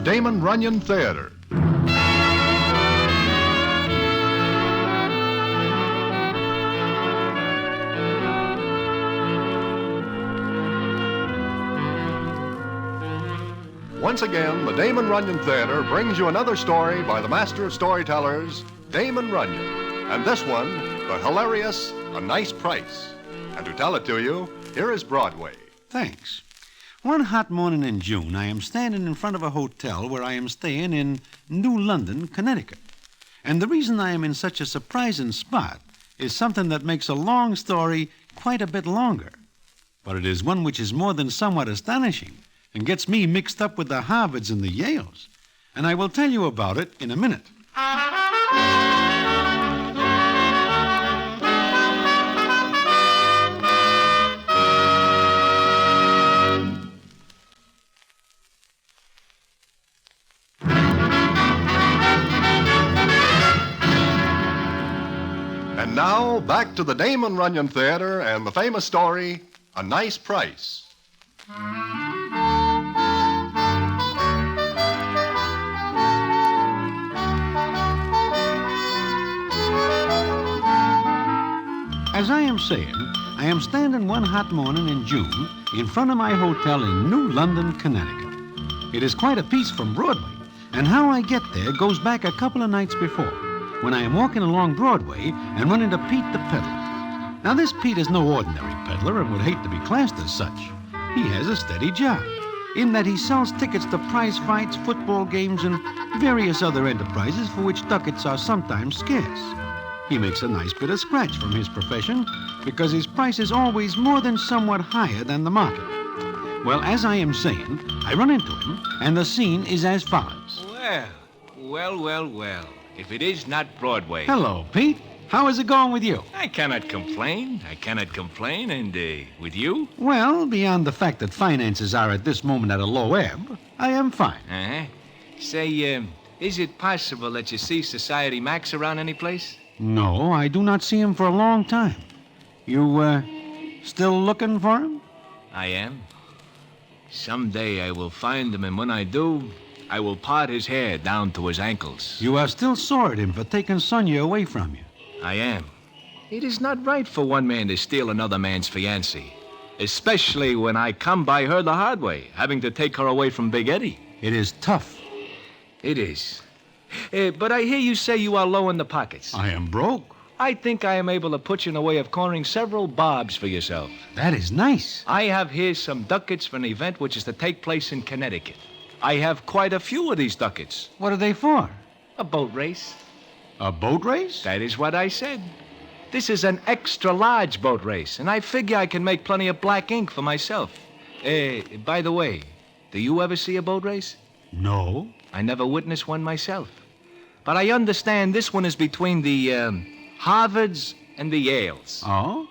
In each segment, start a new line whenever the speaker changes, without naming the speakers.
Damon Runyon Theatre. Once again, the Damon Runyon Theatre brings you another story by the master of storytellers, Damon Runyon. And this one, the hilarious A Nice Price. And to tell it to you, here is Broadway.
Thanks. One hot morning in June, I am standing in front of a hotel where I am staying in New London, Connecticut. And the reason I am in such a surprising spot is something that makes a long story quite a bit longer. But it is one which is more than somewhat astonishing and gets me mixed up with the Harvards and the Yales. And I will tell you about it in a minute.
And now, back to the Damon Runyon Theatre and the famous story, A Nice Price.
As I am saying, I am standing one hot morning in June in front of my hotel in New London, Connecticut. It is quite a piece from Broadway, and how I get there goes back a couple of nights before, when I am walking along Broadway and run into Pete the peddler. Now, this Pete is no ordinary peddler and would hate to be classed as such. He has a steady job, in that he sells tickets to prize fights, football games, and various other enterprises for which ducats are sometimes scarce. He makes a nice bit of scratch from his profession because his price is always more than somewhat higher than the market. Well, as I am saying, I run into him, and the scene is as follows.
Well. If it is not Broadway.
Hello, Pete. How is it going with you?
I cannot complain. And with you?
Well, beyond the fact that finances are at this moment at a low ebb, I am fine.
Uh-huh. Say, is it possible that you see Society Max around any place?
No, I do not see him for a long time. You, still looking for him?
I am. Someday I will find him, and when I do, I will part his hair down to his ankles.
You are still sore at him for taking Sonia away from you.
I am. It is not right for one man to steal another man's fiancée, especially when I come by her the hard way, having to take her away from Big Eddie.
It is tough.
It is. But I hear you say you are low in the pockets.
I am broke.
I think I am able to put you in a way of cornering several bobs for yourself.
That is nice.
I have here some ducats for an event which is to take place in Connecticut. I have quite a few of these ducats.
What are they for?
A boat race.
A boat race?
That is what I said. This is an extra-large boat race, and I figure I can make plenty of black ink for myself. By the way, do you ever see a boat race?
No.
I never witnessed one myself. But I understand this one is between the Harvards and the Yales.
Oh?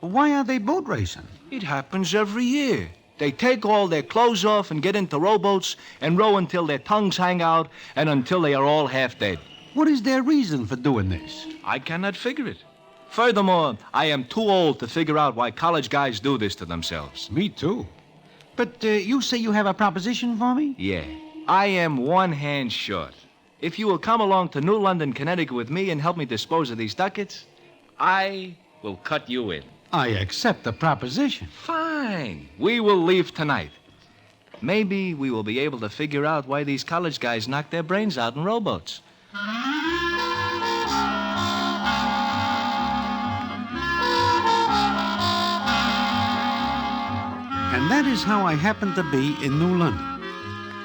Why are they boat racing?
It happens every year. They take all their clothes off and get into rowboats and row until their tongues hang out and until they are all half dead.
What is their reason for doing this?
I cannot figure it. Furthermore, I am too old to figure out why college guys do this to themselves.
Me too. But you say you have a proposition for me?
Yeah. I am one hand short. If you will come along to New London, Connecticut with me and help me dispose of these ducats, I will cut you in.
I accept the proposition.
Fine. We will leave tonight. Maybe we will be able to figure out why these college guys knock their brains out in rowboats.
And that is how I happen to be in New London.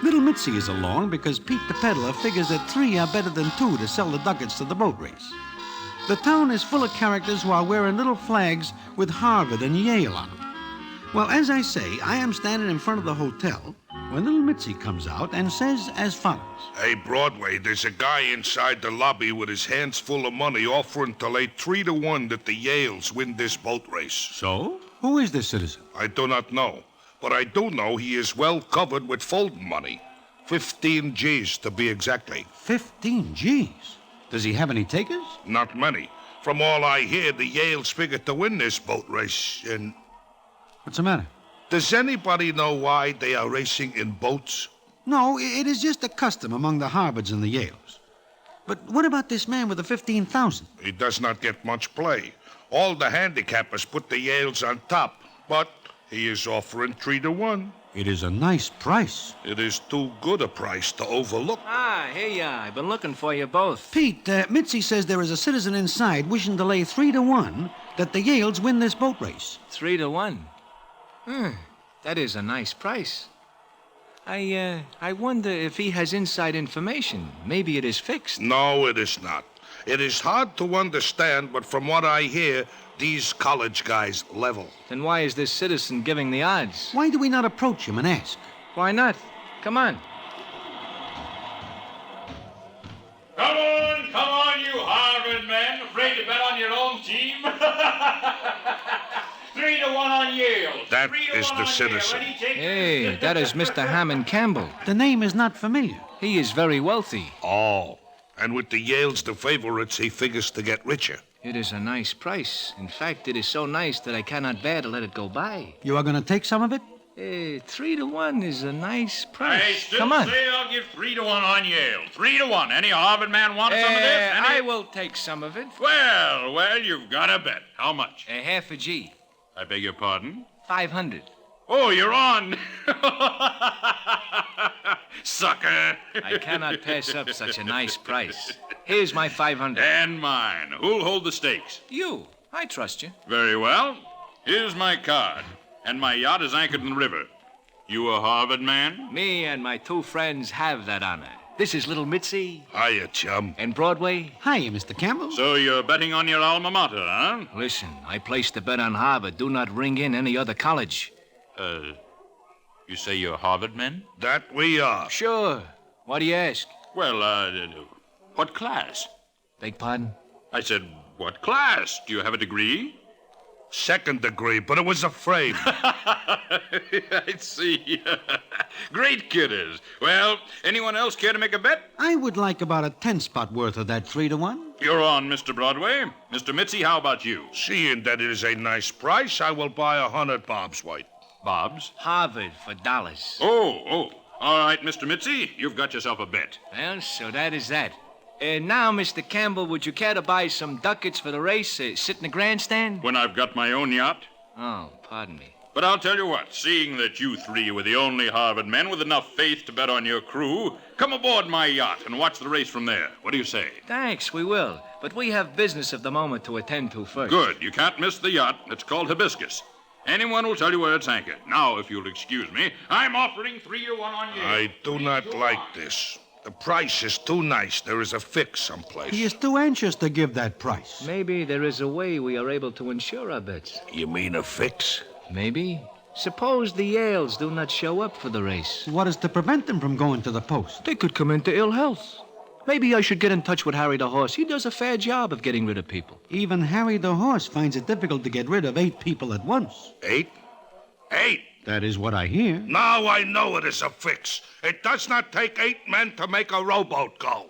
Little Mitzi is along because Pete the peddler figures that 3 are better than 2 to sell the ducats to the boat race. The town is full of characters who are wearing little flags with Harvard and Yale on them. Well, as I say, I am standing in front of the hotel when little Mitzi comes out and says as follows.
Hey, Broadway, there's a guy inside the lobby with his hands full of money offering to lay 3-1 that the Yales win this boat race.
So? Who is this citizen?
I do not know, but I do know he is well covered with folding money. 15 G's to be exactly.
15 G's? Does he have any takers?
Not many. From all I hear, the Yales figure to win this boat race, and...
What's the matter?
Does anybody know why they are racing in boats?
No, it is just a custom among the Harvards and the Yales. But what about this man with the 15,000?
He does not get much play. All the handicappers put the Yales on top, but he is offering 3-1.
It is a nice price.
It is too good a price to overlook.
Ah, here you are. I've been looking for you both.
Pete, Mitzi says there is a citizen inside wishing to lay 3-1 that the Yales win this boat race.
3-1. That is a nice price. I wonder if he has inside information. Maybe it is fixed.
No, it is not. It is hard to understand, but from what I hear, these college guys level.
Then why is this citizen giving the odds?
Why do we not approach him and ask?
Why not? Come on.
Come on, you Harvard men. Afraid to bet on your own team? 3-1 on Yale.
That is the citizen.
Hey, that is Mr. Hammond Campbell.
The name is not familiar.
He is very wealthy.
Oh, and with the Yales the favorites, he figures to get richer.
It is a nice price. In fact, it is so nice that I cannot bear to let it go by.
You are going to take some of it?
3-1 is a nice price.
I still
Come on.
say I'll give 3-1 on Yale. 3-1. Any Harvard man want some of this?
I will take some of it.
Well, you've got a bet. How much?
Half a G.
I beg your pardon?
500.
Oh, you're on. Sucker.
I cannot pass up such a nice price. Here's my 500.
And mine. Who'll hold the stakes?
You. I trust you.
Very well. Here's my card. And my yacht is anchored in the river. You a Harvard man?
Me and my two friends have that honor. This is little Mitzi.
Hiya, chum.
And Broadway.
Hiya, Mr. Campbell.
So you're betting on your alma mater, huh?
Listen, I placed a bet on Harvard. Do not ring in any other college.
You say you're Harvard men?
That we are.
Sure. What do you ask?
Well, what class?
Beg pardon?
I said, what class? Do you have a degree?
2nd degree, but it was a frame.
I see. Great kidders. Well, anyone else care to make a bet?
I would like about a 10-spot worth of that 3-1.
You're on, Mr. Broadway. Mr. Mitzi, how about you?
Seeing that it is a nice price, I will buy 100 bobs, White.
Bob's?
Harvard for dollars.
Oh. All right, Mr. Mitzi, you've got yourself a bet.
Well, so that is that. Now, Mr. Campbell, would you care to buy some ducats for the race? Sit in the grandstand?
When I've got my own yacht?
Oh, pardon me.
But I'll tell you what, seeing that you three were the only Harvard men with enough faith to bet on your crew, come aboard my yacht and watch the race from there. What do you say?
Thanks, we will. But we have business of the moment to attend to first.
Good. You can't miss the yacht. It's called Hibiscus. Anyone will tell you where it's anchored. Now, if you'll excuse me, I'm offering 3-1 on you.
I do not like this. The price is too nice. There is a fix someplace.
He is too anxious to give that price.
Maybe there is a way we are able to insure our bets.
You mean a fix?
Maybe. Suppose the Yales do not show up for the race.
What is to prevent them from going to the post?
They could come into ill health. Maybe I should get in touch with Harry the Horse. He does a fair job of getting rid of people.
Even Harry the Horse finds it difficult to get rid of 8 people at once.
8? 8?
That is what I hear.
Now I know it is a fix. It does not take 8 men to make a rowboat go.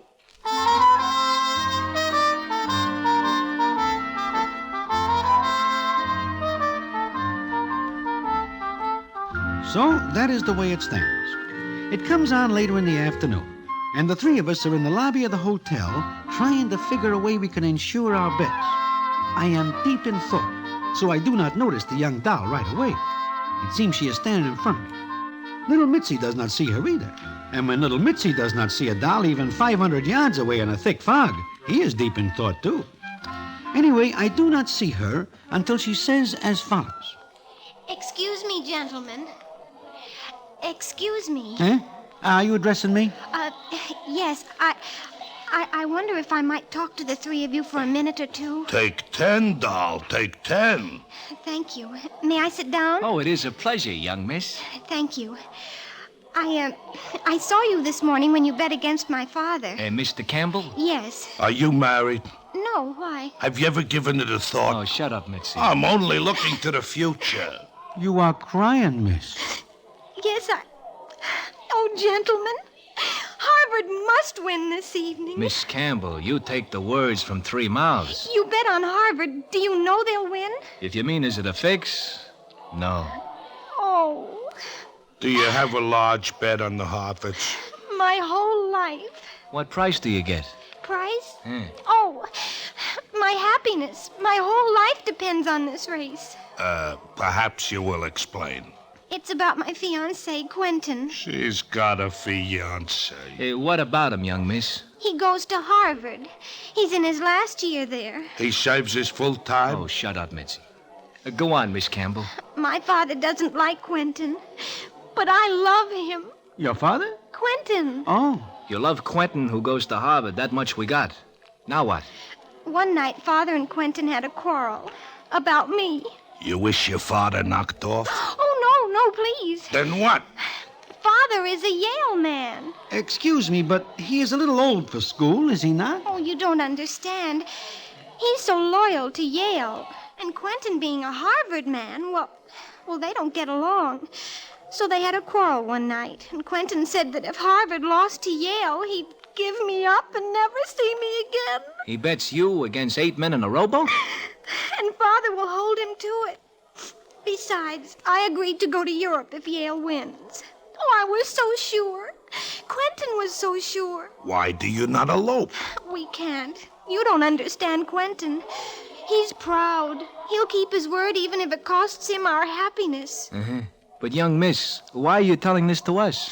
So that is the way it stands. It comes on later in the afternoon, and the 3 of us are in the lobby of the hotel trying to figure a way we can insure our bets. I am deep in thought, so I do not notice the young doll right away. It seems she is standing in front of me. Little Mitzi does not see her either. And when little Mitzi does not see a doll even 500 yards away in a thick fog, he is deep in thought, too. Anyway, I do not see her until she says as follows.
Excuse me, gentlemen. Excuse me.
Eh? Are you addressing me?
Yes, I wonder if I might talk to the 3 of you for a minute or two.
Take 10, doll. Take 10.
Thank you. May I sit down?
Oh, it is a pleasure, young miss.
Thank you. I saw you this morning when you bet against my father.
Mr. Campbell?
Yes.
Are you married?
No, why?
Have you ever given it a thought?
Oh, shut up, Mitzi.
I'm only looking to the future.
You are crying, miss.
Yes, Oh, gentlemen, Harvard must win this evening.
Miss Campbell, you take the words from 3 mouths.
You bet on Harvard. Do you know they'll win?
If you mean, is it a fix? No.
Oh.
Do you have a large bet on the Harvards?
My whole life.
What price do you get?
Price?
Hmm.
Oh, my happiness. My whole life depends on this race.
Perhaps you will explain.
It's about my fiancé, Quentin.
She's got a fiancé.
Hey, what about him, young miss?
He goes to Harvard. He's in his last year there.
He serves his full time?
Oh, shut up, Mitzi. Go on, Miss Campbell.
My father doesn't like Quentin, but I love him.
Your father?
Quentin.
Oh.
You love Quentin, who goes to Harvard. That much we got. Now what?
One night, Father and Quentin had a quarrel about me.
You wish your father knocked off?
Oh, no, please.
Then what?
Father is a Yale man.
Excuse me, but he is a little old for school, is he not?
Oh, you don't understand. He's so loyal to Yale. And Quentin being a Harvard man, well, they don't get along. So they had a quarrel one night, and Quentin said that if Harvard lost to Yale, he'd give me up and never see me again.
He bets you against 8 men in a rowboat?
And Father will hold him to it. Besides, I agreed to go to Europe if Yale wins. Oh, I was so sure. Quentin was so sure.
Why do you not elope?
We can't. You don't understand Quentin. He's proud. He'll keep his word even if it costs him our happiness.
Uh-huh. But, young miss, why are you telling this to us?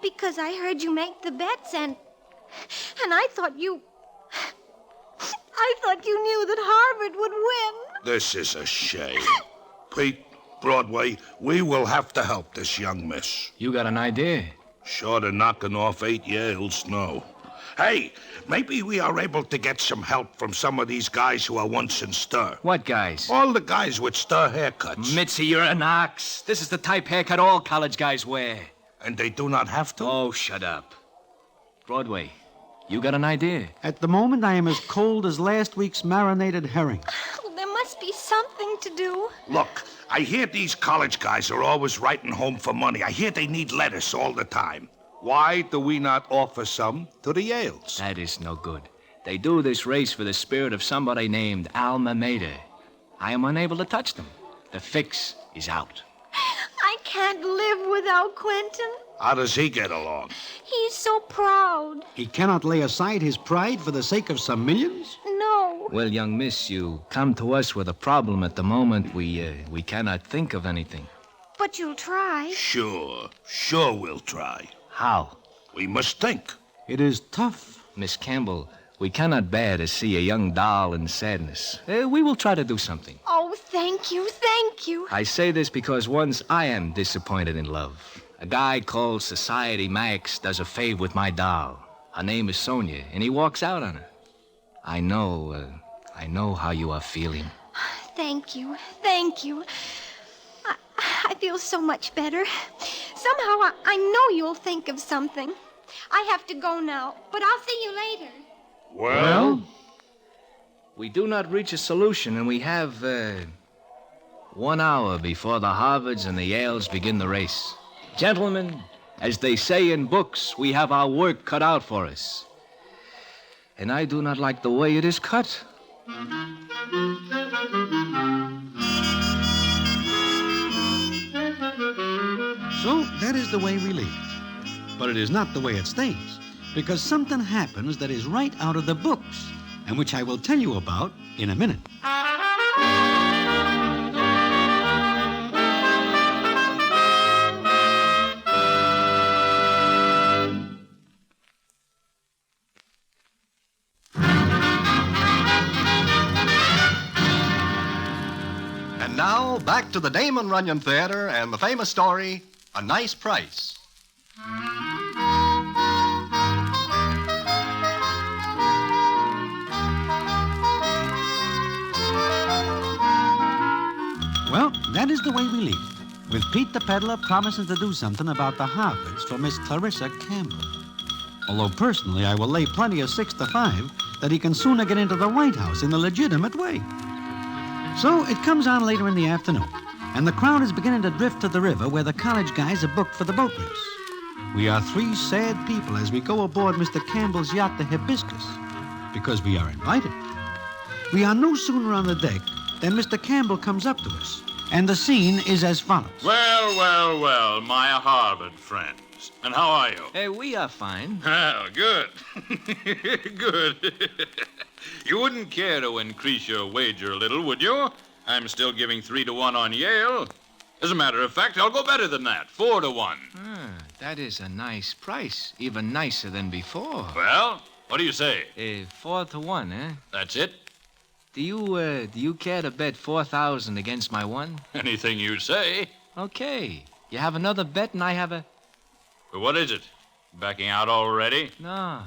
Because I heard you make the bets and I thought you knew that Harvard would win.
This is a shame. Pete, Broadway, we will have to help this young miss.
You got an idea?
Short of knocking off 8 Yales, no. Hey, maybe we are able to get some help from some of these guys who are once in stir.
What guys?
All the guys with stir haircuts.
Mitzi, you're an ox. This is the type haircut all college guys wear.
And they do not have to?
Oh, shut up. Broadway, you got an idea?
At the moment, I am as cold as last week's marinated herring.
Well, there must be something to do.
Look, I hear these college guys are always writing home for money. I hear they need lettuce all the time. Why do we not offer some to the Yales?
That is no good. They do this race for the spirit of somebody named Alma Mater. I am unable to touch them. The fix is out.
I can't live without Quentin.
How does he get along?
He's so proud.
He cannot lay aside his pride for the sake of some millions?
No.
Well, young miss, you come to us with a problem at the moment. We cannot think of anything.
But you'll try.
Sure we'll try.
How?
We must think.
It is tough.
Miss Campbell, we cannot bear to see a young doll in sadness. We will try to do something.
Oh, thank you.
I say this because once I am disappointed in love. A guy called Society Max does a fave with my doll. Her name is Sonia, and he walks out on her. I know how you are feeling.
Thank you. I feel so much better. Somehow I know you'll think of something. I have to go now, but I'll see you later.
Well?
We do not reach a solution, and we have 1 hour before the Harvards and the Yales begin the race. Gentlemen, as they say in books, we have our work cut out for us. And I do not like the way it is cut.
So that is the way we leave. But it is not the way it stays, because something happens that is right out of the books, and which I will tell you about in a minute.
And now, back to the Damon Runyon Theatre and the famous story, A Nice Price.
Well, that is the way we leave, with Pete the peddler promising to do something about the Harvards for Miss Clarissa Campbell. Although personally, I will lay plenty of 6 to 5 that he can sooner get into the White House in a legitimate way. So it comes on later in the afternoon, and the crowd is beginning to drift to the river where the college guys are booked for the boat race. We are 3 sad people as we go aboard Mr. Campbell's yacht, the Hibiscus, because we are invited. We are no sooner on the deck than Mr. Campbell comes up to us, and the scene is as follows.
Well, my Harvard friends. And how are you?
Hey, we are fine.
Oh, good. Good. You wouldn't care to increase your wager a little, would you? I'm still giving 3-1 on Yale. As a matter of fact, I'll go better than that, 4-1.
That is a nice price, even nicer than before.
Well, what do you say?
4-1, eh?
That's it?
Do you care to bet 4,000 against my one?
Anything you say.
Okay. You have another bet and I have a...
But what is it? Backing out already?
No,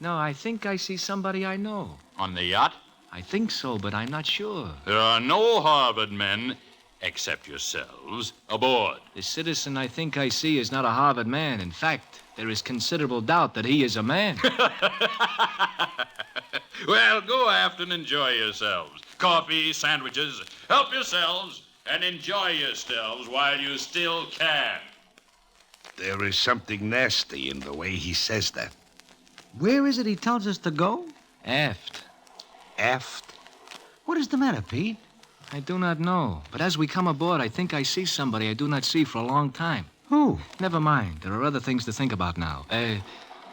I think I see somebody I know.
On the yacht?
I think so, but I'm not sure.
There are no Harvard men, except yourselves, aboard.
The citizen I think I see is not a Harvard man. In fact, there is considerable doubt that he is a man.
Well, go aft and enjoy yourselves. Coffee, sandwiches. Help yourselves and enjoy yourselves while you still can.
There is something nasty in the way he says that.
Where is it he tells us to go?
Aft.
Aft?
What is the matter, Pete?
I do not know. But as we come aboard, I think I see somebody I do not see for a long time.
Who?
Never mind. There are other things to think about now.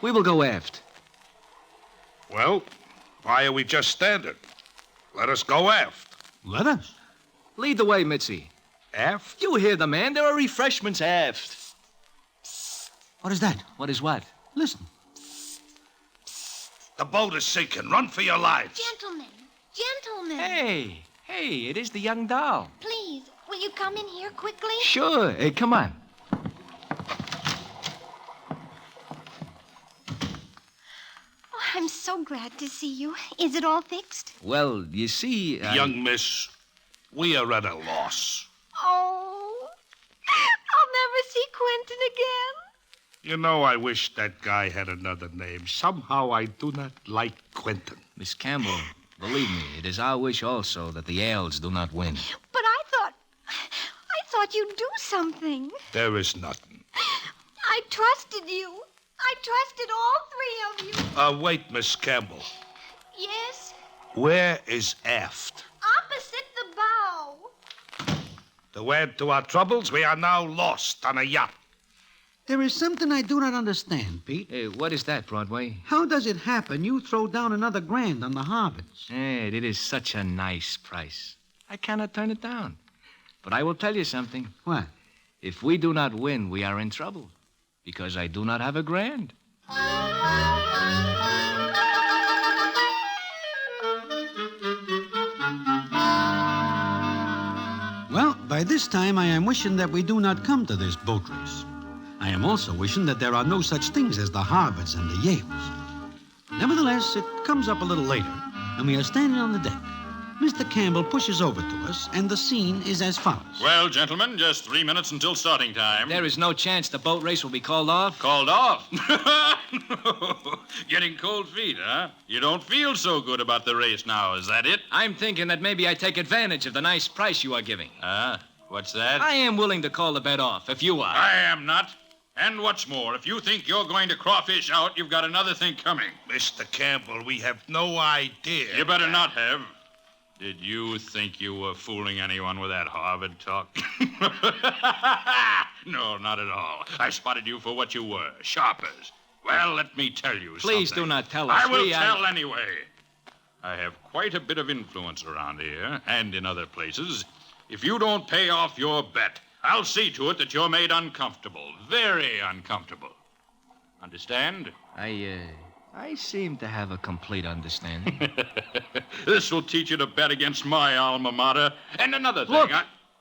We will go aft.
Well, why are we just standing? Let us go aft.
Let us.
Lead the way, Mitzi.
Aft?
You hear the man. There are refreshments aft.
What is that?
What is what?
Listen.
The boat is sinking. Run for your lives.
Gentlemen.
Hey, it is the young doll.
Please, will you come in here quickly?
Sure. Come on.
Oh, I'm so glad to see you. Is it all fixed?
Well, you see...
Young miss, we are at a loss.
Oh, I'll never see Quentin again.
You know, I wish that guy had another name. Somehow I do not like Quentin.
Miss Campbell, believe me, it is our wish also that the Yales do not win.
But I thought you'd do something.
There is nothing.
I trusted you. I trusted all 3 of you.
Wait, Miss Campbell.
Yes?
Where is aft?
Opposite the bow.
To add to our troubles, we are now lost on a yacht.
There is something I do not understand, Pete.
What is that, Broadway?
How does it happen you throw down another $1,000 on the Harvards?
It is such a nice price. I cannot turn it down. But I will tell you something.
What?
If we do not win, we are in trouble. Because I do not have $1,000.
Well, by this time I am wishing that we do not come to this boat race. I am also wishing that there are no such things as the Harvards and the Yales. Nevertheless, it comes up a little later, and we are standing on the deck. Mr. Campbell pushes over to us, and the scene is as follows.
Well, gentlemen, just 3 minutes until starting time.
There is no chance the boat race will be called off?
Called off? Getting cold feet, huh? You don't feel so good about the race now, is that it?
I'm thinking that maybe I take advantage of the nice price you are giving.
What's that?
I am willing to call the bet off, if you are.
I am not. And what's more, if you think you're going to crawfish out, you've got another thing coming.
Mr. Campbell, we have no idea.
You better not have. Did you think you were fooling anyone with that Harvard talk? No, not at all. I spotted you for what you were, sharpers. Well, let me tell you something.
Please do not tell us.
I will tell anyway. I have quite a bit of influence around here and in other places. If you don't pay off your bet, I'll see to it that you're made uncomfortable. Very uncomfortable. Understand?
I seem to have a complete understanding.
This will teach you to bet against my alma mater. And another thing.
Look!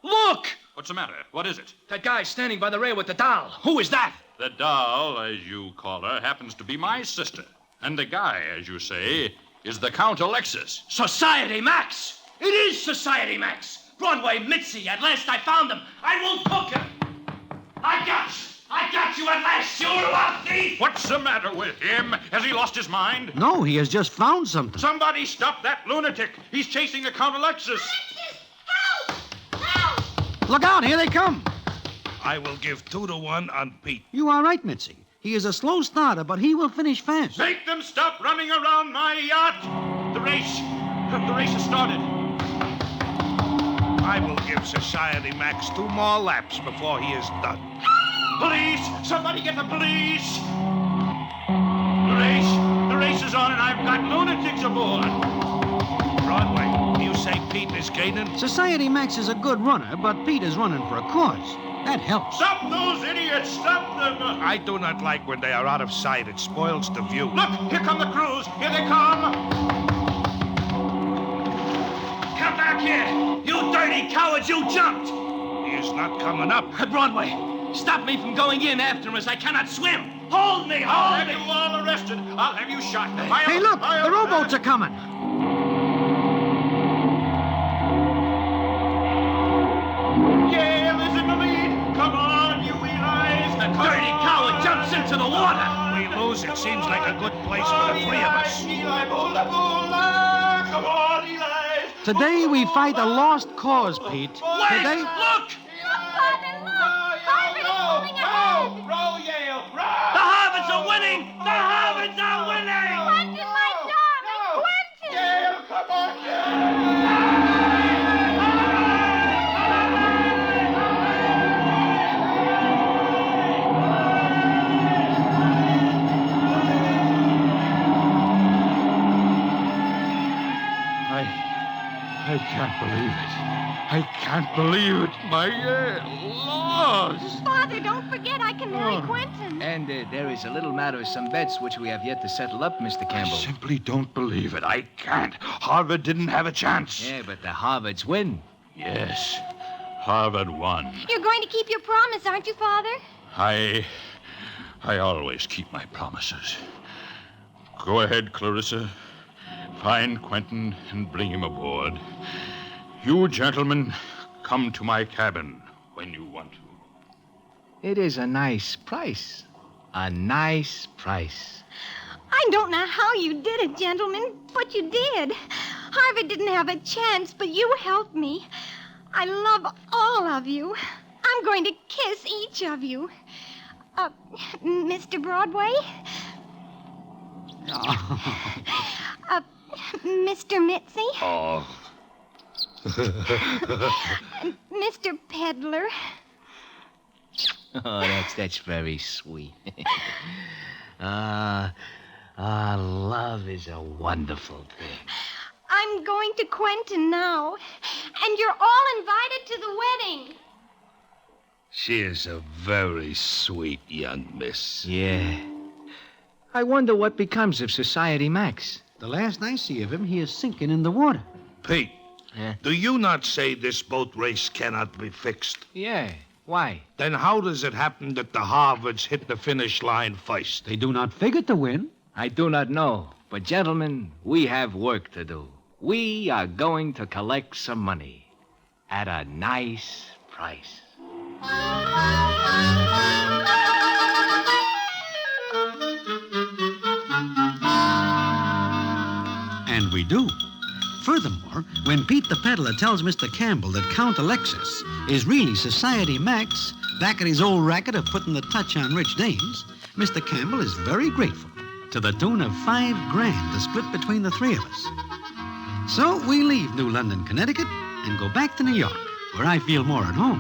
Look!
What's the matter? What is it?
That guy standing by the rail with the doll. Who is that?
The doll, as you call her, happens to be my sister. And the guy, as you say, is the Count Alexis.
Society Max! It is Society Max! Broadway Mitzi, at last I found him. I won't hook him. I got you at last, you lot thief!
What's the matter with him? Has he lost his mind?
No, he has just found something.
Somebody stop that lunatic. He's chasing the Count Alexis.
Alexis, help! Help!
Look out, here they come.
I will give 2-1 on Pete.
You are right, Mitzi. He is a slow starter, but he will finish fast.
Make them stop running around my yacht. The race has started.
I will give Society Max 2 more laps before he is done.
Police! Somebody get the police! The race is on, and I've got lunatics aboard.
Broadway, you say Pete is gaining?
Society Max is a good runner, but Pete is running for a cause. That helps.
Stop those idiots! Stop them!
I do not like when they are out of sight. It spoils the view.
Look, here come the crews. Here they come. Come back here. You dirty cowards, you jumped.
He is not coming up.
Broadway, stop me from going in after him as I cannot swim. Hold me,
I'll
hold
have
me.
you all arrested. I'll have you shot.
Hey, look, the rowboats are coming.
Yale is in the lead. Come on, you Eli's.
The dirty coward jumps into the water.
We lose. It seems like a good place for the three of us.
Eli, bula. Come on, Eli.
Today we fight a lost cause, Pete. Today.
Look!
Father, look! Harvard is moving ahead!
Row, Yale, row!
The Harvards are winning! The Harvards are winning!
Quentin, my darling! Quentin!
Yale, come on, Yale!
I can't believe it. I can't believe it. My lost.
Father, don't forget I can marry Quentin.
And there is a little matter of some bets which we have yet to settle up, Mr.
I
Campbell.
simply don't believe it. I can't. Harvard didn't have a chance.
Yeah, but the Harvards win.
Yes, Harvard won.
You're going to keep your promise, aren't you, Father?
I always keep my promises. Go ahead, Clarissa. Find Quentin and bring him aboard. You gentlemen, come to my cabin when you want to.
It is a nice price. A nice price.
I don't know how you did it, gentlemen, but you did. Harvard didn't have a chance, but you helped me. I love all of you. I'm going to kiss each of you. Mr. Broadway? Mr. Mitzi?
Oh.
Mr. Peddler?
Oh, that's very sweet. Love is a wonderful thing.
I'm going to Quentin now, and you're all invited to the wedding.
She is a very sweet young miss.
Yeah. I wonder what becomes of Society Max.
The last I see of him, he is sinking in the water.
Pete,
Yeah?
do you not say this boat race cannot be fixed?
Yeah. Why?
Then how does it happen that the Harvards hit the finish line first?
They do not figure to win.
I do not know. But, gentlemen, we have work to do. We are going to collect some money at a nice price.
And we do. Furthermore, when Pete the peddler tells Mr. Campbell that Count Alexis is really Society Max, back at his old racket of putting the touch on rich dames, Mr. Campbell is very grateful, to the tune of $5,000 to split between the three of us. So we leave New London, Connecticut, and go back to New York, where I feel more at home.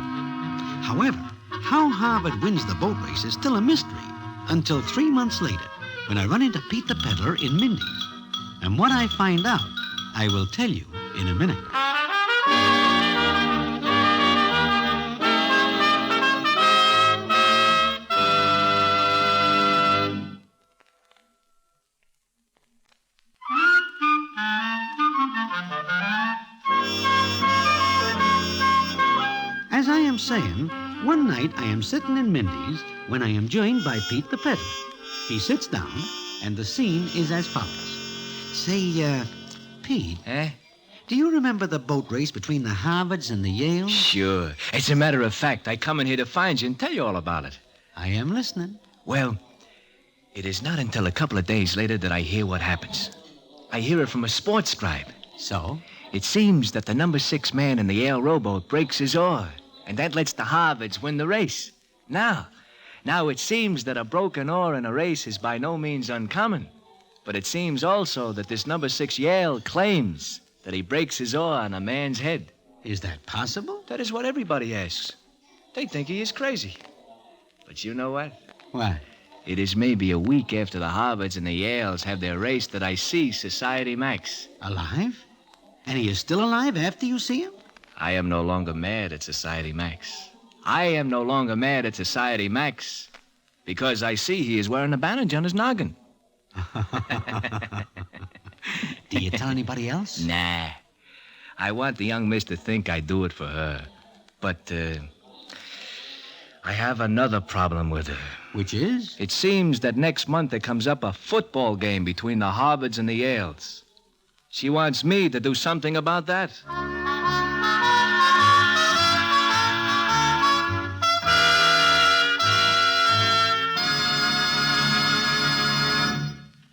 However, how Harvard wins the boat race is still a mystery until 3 months later, when I run into Pete the peddler in Mindy's. And what I find out, I will tell you in a minute. As I am saying, one night I am sitting in Mindy's when I am joined by Pete the peddler. He sits down, and the scene is as follows. Say, Pete,
Eh?
do you remember the boat race between the Harvards and the Yales?
Sure. As a matter of fact, I come in here to find you and tell you all about it.
I am listening.
Well, it is not until a couple of days later that I hear what happens. I hear it from a sports scribe.
So?
It seems that the number 6 man in the Yale rowboat breaks his oar, and that lets the Harvards win the race. Now it seems that a broken oar in a race is by no means uncommon. But it seems also that this number 6 Yale claims that he breaks his oar on a man's head.
Is that possible?
That is what everybody asks. They think he is crazy. But you know what?
What?
It is maybe a week after the Harvards and the Yales have their race that I see Society Max.
Alive? And he is still alive after you see him?
I am no longer mad at Society Max. I am no longer mad at Society Max because I see he is wearing a bandage on his noggin.
Do you tell anybody else?
Nah. I want the young miss to think I do it for her. But, I have another problem with her.
Which is?
It seems that next month there comes up a football game between the Harvards and the Yales. She wants me to do something about that.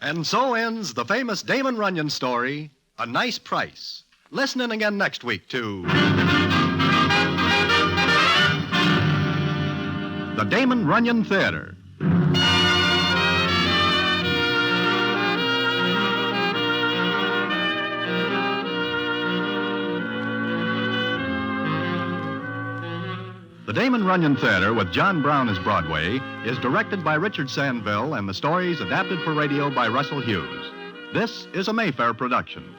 And so ends the famous Damon Runyon story, A Nice Price. Listen in again next week to the Damon Runyon Theatre. The Damon Runyon Theatre with John Brown as Broadway is directed by Richard Sandville and the stories adapted for radio by Russell Hughes. This is a Mayfair production.